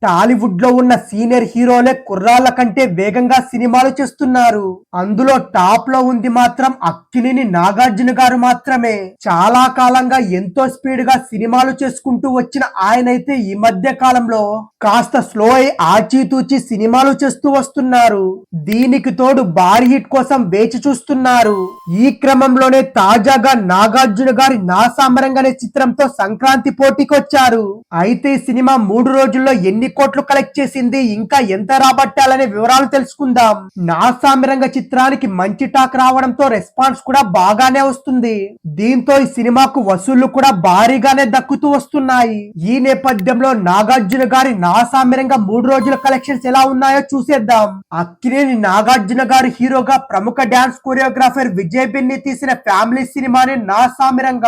టాలీవుడ్ లో ఉన్న సీనియర్ హీరోలే కుర్రాళ్ళ కంటే వేగంగా సినిమాలు చేస్తున్నారు. అందులో టాప్ లో ఉంది మాత్రం అక్కినేని నాగార్జున గారు మాత్రమే. చాలా కాలంగా ఎంతో స్పీడ్ గా సినిమాలు చేసుకుంటూ వచ్చిన ఆయనైతే ఈ మధ్య కాలంలో కాస్త స్లో అయి ఆచితూచి సినిమాలు చేస్తూ వస్తున్నారు. దీనికి తోడు భారీ హిట్ కోసం వేచి చూస్తున్నారు. ఈ క్రమంలోనే తాజాగా నాగార్జున గారి నా సామరంగ్ అనే చిత్రంతో సంక్రాంతి పోటీకి వచ్చారు. అయితే ఈ సినిమా 3 రోజుల్లో ఎన్ని కోట్లు కలెక్ట్ చేసింది, ఇంకా ఎంత రాబట్టాలనే వివరాలు తెలుసుకుందాం. నా సామిరంగ చిత్రానికి మంచి టాక్ రావడంతో రెస్పాన్స్ కూడా బాగానే వస్తుంది. దీంతో ఈ సినిమాకు వసూళ్లు కూడా భారీగానే దక్కుతూ వస్తున్నాయి. ఈ నేపథ్యంలో నాగార్జున గారి నా సామిరంగ 3 రోజుల కలెక్షన్స్ ఎలా ఉన్నాయో చూసేద్దాం. అక్కినేని నాగార్జున గారి హీరోగా ప్రముఖ డాన్స్ కొరియోగ్రాఫర్ విజయ్ బిన్ని తీసిన ఫ్యామిలీ సినిమాని నా సామిరంగ.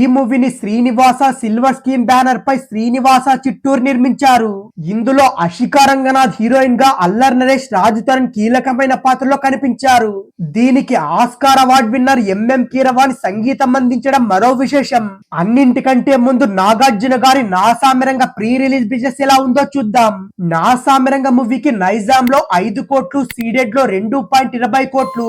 ఈ మూవీని శ్రీనివాస సిల్వర్ స్క్రీన్ బ్యానర్ పై శ్రీనివాస చిట్టూరు నిర్మించారు. ఇందులో అషికా రంగనాథ్ హీరోయిన్ గా, అల్లర్ నరేష్, రాజ్ తరుణ్ కీలకమైన పాత్రలో కనిపించారు. దీనికి Oscar award winner MM Keeravani సంగీతం అందించడం మరో విశేషం. అన్నింటికంటే ముందు నాగార్జున గారి నా సామిరంగ ప్రీ రిలీజ్ బిజినెస్ ఎలా ఉందో చూద్దాం. నా సామిరంగ మూవీకి నైజాం లో 5 కోట్లు, సీడెడ్ లో 2.20 కోట్లు,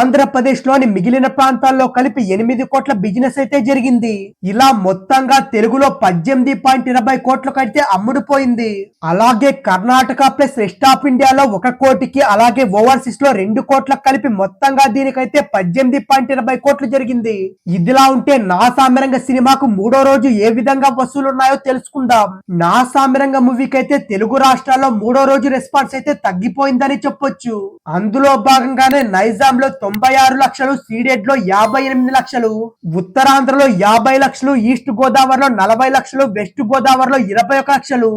ఆంధ్రప్రదేశ్ లోని మిగిలిన ప్రాంతాల్లో కలిపి 8 కోట్ల బిజినెస్ అయితే జరిగింది. ఇలా మొత్తంగా తెలుగులో 18.20 కోట్లకైతే అమ్ముడుపోయింది. అలాగే కర్ణాటక ప్లస్ రెస్ట్ ఆఫ్ ఇండియాలో 1 కోటికి, అలాగే ఓవర్సీస్ లో 2 కోట్లకు కలిపి మొత్తంగా దీనికైతే 18.20 కోట్లు జరిగింది. ఇదిలా ఉంటే నా సామిరంగ సినిమాకు 3వ రోజు ఏ విధంగా వసూలున్నాయో తెలుసుకుందాం. నా సామిరంగ మూవీకి అయితే తెలుగు రాష్ట్రాల్లో 3వ రోజు రెస్పాన్స్ అయితే తగ్గిపోయిందని చెప్పొచ్చు. అందులో భాగంగానే నైజాం లో 96 లక్షలు, సీడెడ్ లో 58 లక్షలు, ఉత్తరాంధ్రలో 50 లక్షలు, ఈస్ట్ గోదావరిలో 40 లక్షలు, వెస్ట్ గోదావరిలో 21 లక్షలు,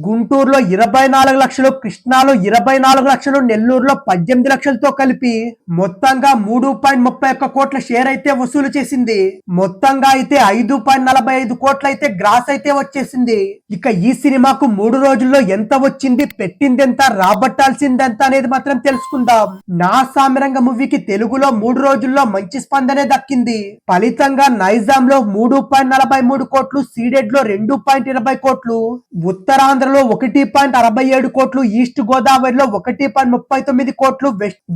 గుంటూరులో 24 లక్షలు, కృష్ణాలో 24 లక్షలు, నెల్లూరులో 18 లక్షలతో కలిపి మొత్తంగా 3.31 కోట్ల షేర్ అయితే వసూలు చేసింది. మొత్తంగా అయితే 5.45 కోట్ల అయితే గ్రాస్ అయితే వచ్చేసింది. ఇక ఈ సినిమాకు 3 రోజుల్లో ఎంత వచ్చింది, పెట్టిందెంత, రాబట్టాల్సిందెంత అనేది మాత్రం తెలుసుకుందాం. నా సామిరంగ మూవీకి తెలుగులో 3 రోజుల్లో మంచి స్పందనే దక్కింది. ఫలితంగా నైజాం లో 3.43 కోట్లు, సీడెడ్ లో 2.20 కోట్లు, ఉత్తరాంధ్రలో 1.67 కోట్లు, ఈస్ట్ గోదావరిలో 1.39 కోట్లు,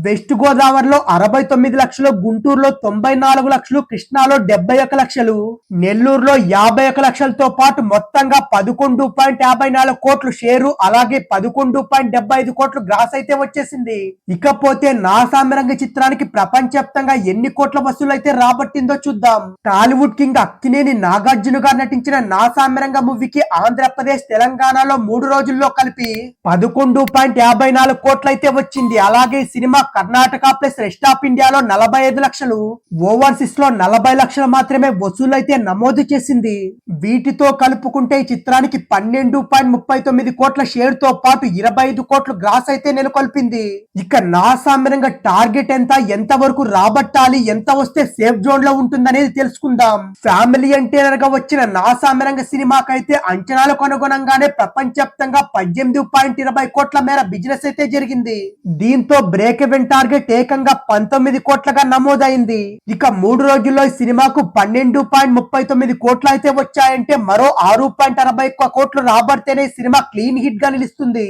వెస్ట్ గోదావరిలో 69 లక్షలు, గుంటూరులో 94 లక్షలు, కృష్ణాలో 71 లక్షలు, నెల్లూరులో 51 లక్షలతో పాటు మొత్తంగా 11.54 కోట్లు షేరు, అలాగే 11.75 కోట్లు గ్రాస్ అయితే వచ్చేసింది. ఇకపోతే నా సామిరంగ చిత్రానికి ప్రపంచవ్యాప్తంగా ఎన్ని కోట్ల వసూలు అయితే రాబట్టిందో చూద్దాం. టాలీవుడ్ కింగ్ అక్కినేని నాగార్జున గారు నటించిన నా సామిరంగ మూవీకి ఆంధ్రప్రదేశ్, తెలంగాణలో 3 రోజుల్లో కలిపి 11.54 కోట్లయితే వచ్చింది. అలాగే cinema Karnataka plus rest of ఇండియాలో 45 లక్షలు, ఓవర్సీస్ లో 40 లక్షలు మాత్రమే వసూలైతే నమోదు చేసింది. వీటితో కలుపుకుంటే ఈ చిత్రానికి 12.39 కోట్ల షేర్ తో పాటు 25 కోట్లు గ్రాస్ అయితే నెలకొల్పింది. ఇక నా సామిరంగ టార్గెట్ ఎంత వరకు రాబట్టాలి, ఎంత వస్తే సేఫ్ జోన్ లో ఉంటుందనేది తెలుసుకుందాం. ఫ్యామిలీ ఎంటర్టైనర్ గా వచ్చిన నా సామిరంగ సినిమాకైతే అంచనాలకు అనుగుణంగానే ప్రపంచవ్యాప్తంగా 18.20 కోట్ల మేర బిజినెస్ అయితే జరిగింది. దీంతో బ్రేక్ ఈవెన్ టార్గెట్ ఏకంగా 19 కోట్లగా నమోదైంది. ఇక 3 రోజుల్లో ఈ సినిమాకు 12.39 కోట్లు అయితే వచ్చాయంటే మరో 6.61 కోట్లు రాబడితేనే సినిమా క్లీన్ హిట్ గా నిలుస్తుంది.